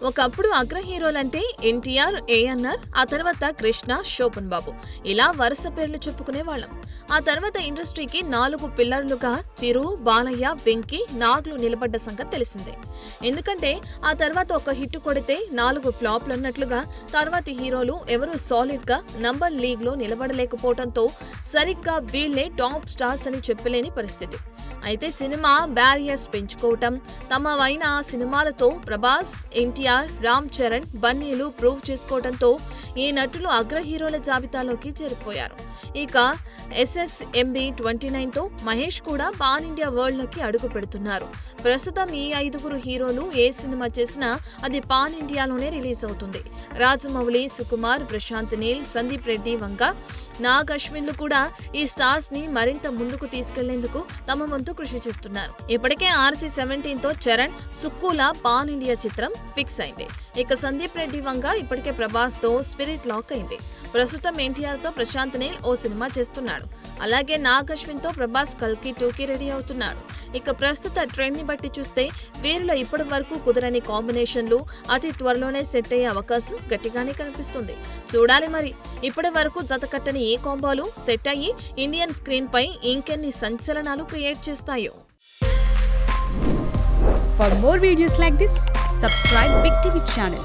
ఒకప్పుడు అగ్ర హీరోలంటే ఎన్టీఆర్, ఏఎన్ఆర్, ఆ తర్వాత కృష్ణ, శోభన్ బాబు ఇలా వరుస పేర్లు చెప్పుకునేవాళ్ళం. ఆ తర్వాత ఇండస్ట్రీకి 4 పిల్లర్లుగా చిరు, బాలయ్య, వెంకీ, నాగ్లు నిలబడ్డ సంగతి తెలిసిందే. ఎందుకంటే ఆ తర్వాత ఒక హిట్ కొడితే 4 ఫ్లాప్లు అన్నట్లుగా తర్వాతి హీరోలు ఎవరూ సాలిడ్ గా నంబర్ లీగ్ లో నిలబడలేకపోవడంతో సరిగ్గా వీళ్లే టాప్ స్టార్స్ అని చెప్పలేని పరిస్థితి. అయితే సినిమా బ్యారియర్స్ పెంచుకోవటం, తమవైన సినిమాలతో ప్రభాస్, ఎన్టీఆర్, రామ్ చరణ్, బన్నీలు ప్రూవ్ చేసుకోవడంతో ఈ నటులు అగ్ర హీరోల జాబితాలోకి చేరిపోయారు. ఇక SSMB 29తో మహేష్ కూడా పాన్ ఇండియా వరల్డ్ లోకి అడుగు పెడుతున్నారు. ప్రస్తుతం ఈ 5 హీరోలు ఏ సినిమా చేసినా అది పాన్ ఇండియాలోనే రిలీజ్ అవుతుంది. రాజమౌళి, సుకుమార్, ప్రశాంత్ నీల్, సందీప్ రెడ్డి వంగ, నాగ్ అశ్విన్లు కూడా ఈ స్టార్స్ ని మరింత ముందుకు తీసుకెళ్లేందుకు తమ వంతు కృషి చేస్తున్నారు. ఇప్పటికే RC-17తో చరణ్, సుక్కుల పాన్ ఇండియా చిత్రం ఫిక్స్ అయింది. ఇక సందీప్ రెడ్డి వంగ ఇప్పటికే ప్రభాస్ తో స్పిరిట్ లాక్ అయింది. ప్రస్తుతం ఎన్టీఆర్ తో ప్రశాంత్ నీల్ ఓ సినిమా చేస్తున్నాడు. అలాగే నాగ్ అశ్విన్ తో ప్రభాస్ కల్కి 2కి రెడీ అవుతున్నాడు. ఇక ప్రస్తుత ట్రెండ్ ని బట్టి చూస్తే వీరిలో ఇప్పటి వరకు కుదరని కాంబినేషన్లు అతి త్వరలోనే సెట్ అయ్యే అవకాశం గట్టిగానే కనిపిస్తుంది. చూడాలి మరి ఇప్పటి వరకు జతకట్టని ఏ కాంబోలు సెట్ అయ్యి ఇండియన్ స్క్రీన్ పై ఇంకెన్ని సంచలనాలు క్రియేట్ చేస్తాయో. For more videos like this, subscribe Big TV channel.